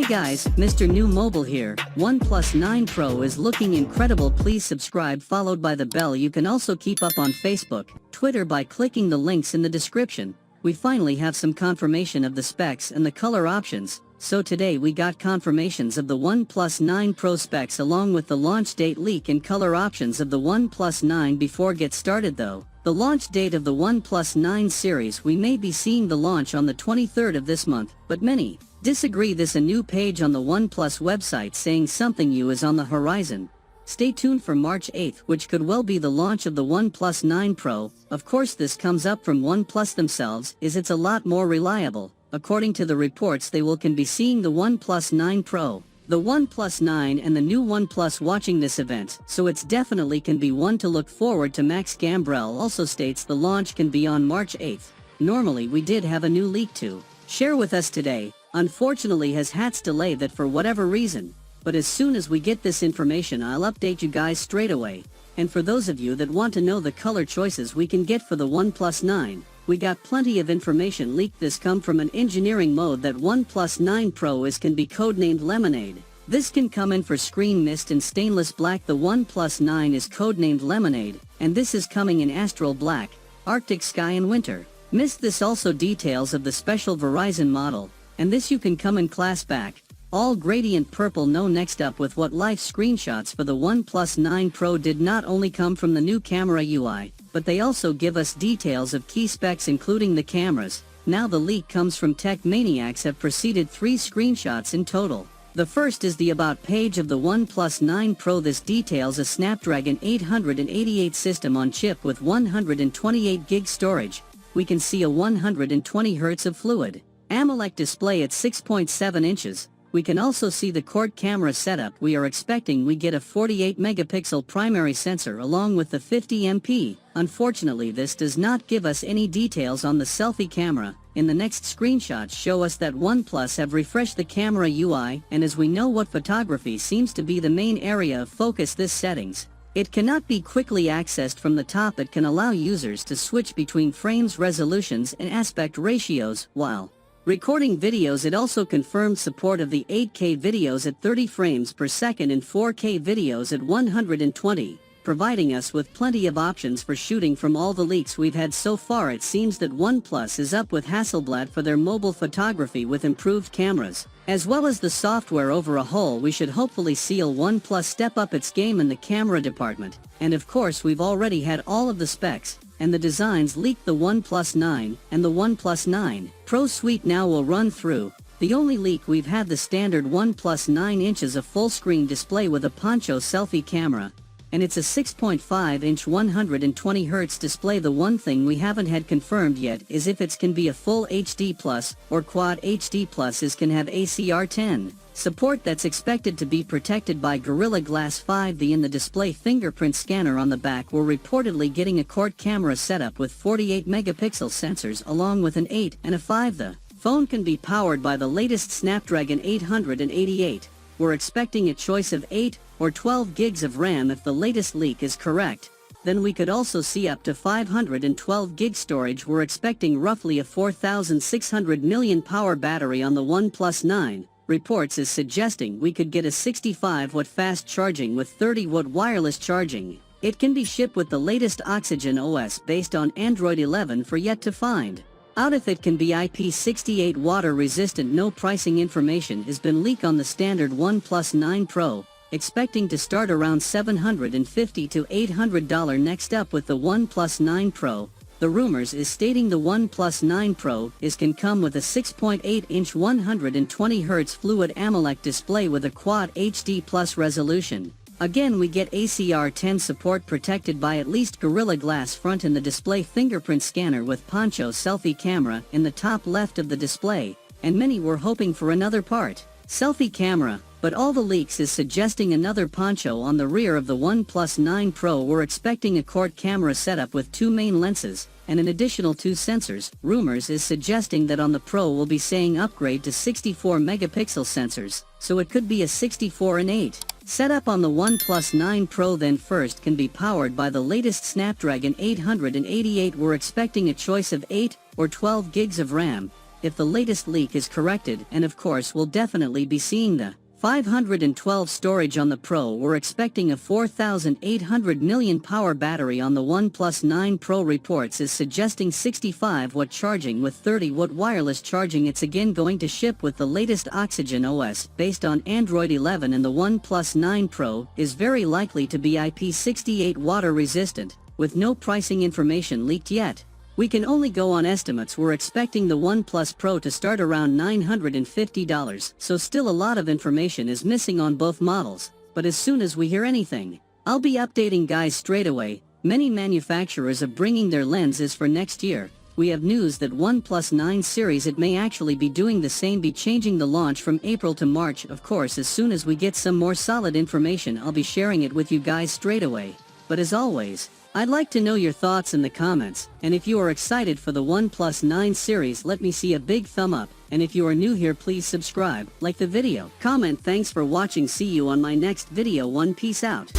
guys, Mrnewmobile here. OnePlus 9 Pro is looking incredible. Please subscribe followed by the bell. You can also keep up on Facebook, Twitter by clicking the links in the description. We finally have some confirmation of the specs and the color options. So today we got confirmations of the OnePlus 9 Pro specs along with the launch date leak and color options of the OnePlus 9. Before get started though, the launch date of the OnePlus 9 series, we may be seeing the launch on the 23rd of this month, but many disagree. This a new page on the OnePlus website saying something new is on the horizon. Stay tuned for March 8th, which could well be the launch of the OnePlus 9 Pro. Of course this comes up from OnePlus themselves, is it's a lot more reliable. According to the reports they can be seeing the OnePlus 9 Pro, the OnePlus 9 and the new OnePlus watching this event, so it's definitely can be one to look forward to. Max Gambrell also states the launch can be on March 8th. Normally we did have a new leak to share with us today, unfortunately has had delay that for whatever reason, but as soon as we get this information I'll update you guys straight away. And for those of you that want to know the color choices we can get for the OnePlus 9, we got plenty of information leaked. This come from an engineering mode that OnePlus 9 Pro can be codenamed Lemonade. This can come in for screen mist and stainless black. The OnePlus 9 is codenamed Lemonade, and this is coming in Astral Black, Arctic Sky and Winter Mist. This also details of the special Verizon model, and this you can come in Class Back, all gradient purple. No, next up with what live screenshots for the OnePlus 9 Pro did not only come from the new camera UI, but they also give us details of key specs including the cameras. Now the leak comes from Tech Maniacs have preceded 3 screenshots in total. The first is the about page of the OnePlus 9 Pro. This details a Snapdragon 888 system on chip with 128 gig storage. We can see a 120 Hz of fluid AMOLED display at 6.7 inches. We can also see the quad camera setup. We are expecting we get a 48 megapixel primary sensor along with the 50 MP. Unfortunately this does not give us any details on the selfie camera. In the next screenshots show us that OnePlus have refreshed the camera UI, and as we know what photography seems to be the main area of focus, this settings, it cannot be quickly accessed from the top. It can allow users to switch between frames, resolutions and aspect ratios while recording videos. It also confirmed support of the 8K videos at 30 frames per second and 4K videos at 120, providing us with plenty of options for shooting. From all the leaks we've had so far, it seems that OnePlus is up with Hasselblad for their mobile photography with improved cameras, as well as the software over a whole. We should hopefully see OnePlus step up its game in the camera department, and of course we've already had all of the specs and the designs leaked. The OnePlus 9 and the OnePlus 9 Pro suite now will run through. The only leak we've had the standard OnePlus 9 inches of full screen display with a Poncho selfie camera, and it's a 6.5-inch 120 Hz display. The one thing we haven't had confirmed yet is if it can be a full HD Plus or Quad HD Plus. Is can have ACR10 support. That's expected to be protected by Gorilla Glass 5. The in the display fingerprint scanner on the back. We're reportedly getting a quad camera setup with 48 megapixel sensors along with an 8 and a 5. The phone can be powered by the latest Snapdragon 888. We're expecting a choice of 8 or 12 gigs of RAM. If the latest leak is correct, then we could also see up to 512 gig storage. We're expecting roughly a 4,600 mAh battery on the OnePlus 9. Reports is suggesting we could get a 65-watt fast charging with 30-watt wireless charging. It can be shipped with the latest Oxygen OS based on Android 11. For yet to find out if it can be IP68 water resistant. No pricing information has been leaked on the standard OnePlus 9 Pro, expecting to start around $750 to $800. Next up with the OnePlus 9 Pro, the rumors is stating the OnePlus 9 Pro can come with a 6.8-inch 120 Hz fluid AMOLED display with a Quad HD Plus resolution. Again we get ACR10 support protected by at least Gorilla Glass front in the display fingerprint scanner with Poncho selfie camera in the top left of the display, and many were hoping for another part, selfie camera, but all the leaks is suggesting another Poncho on the rear of the OnePlus 9 Pro. We're expecting a quad camera setup with 2 main lenses and an additional 2 sensors. Rumors is suggesting that on the Pro we'll be saying upgrade to 64 megapixel sensors, so it could be a 64 and 8 setup on the OnePlus 9 Pro. Then first can be powered by the latest Snapdragon 888. We're expecting a choice of 8 or 12 gigs of RAM. if the latest leak is corrected, and of course we'll definitely be seeing the 512 storage on the Pro. We're expecting a 4,800 million power battery on the OnePlus 9 Pro. Reports is suggesting 65-watt charging with 30-watt wireless charging. It's again going to ship with the latest Oxygen OS based on Android 11, and the OnePlus 9 Pro is very likely to be IP68 water resistant, with no pricing information leaked yet. We can only go on estimates. We're expecting the OnePlus Pro to start around $950, so still a lot of information is missing on both models, but as soon as we hear anything, I'll be updating guys straight away. Many manufacturers are bringing their lenses for next year. We have news that OnePlus 9 series, it may actually be doing the same, be changing the launch from April to March. Of course, as soon as we get some more solid information, I'll be sharing it with you guys straight away. But as always, I'd like to know your thoughts in the comments, and if you are excited for the OnePlus 9 series, let me see a big thumb up, and if you are new here, please subscribe, like the video, comment. Thanks for watching. See you on my next video. Peace out.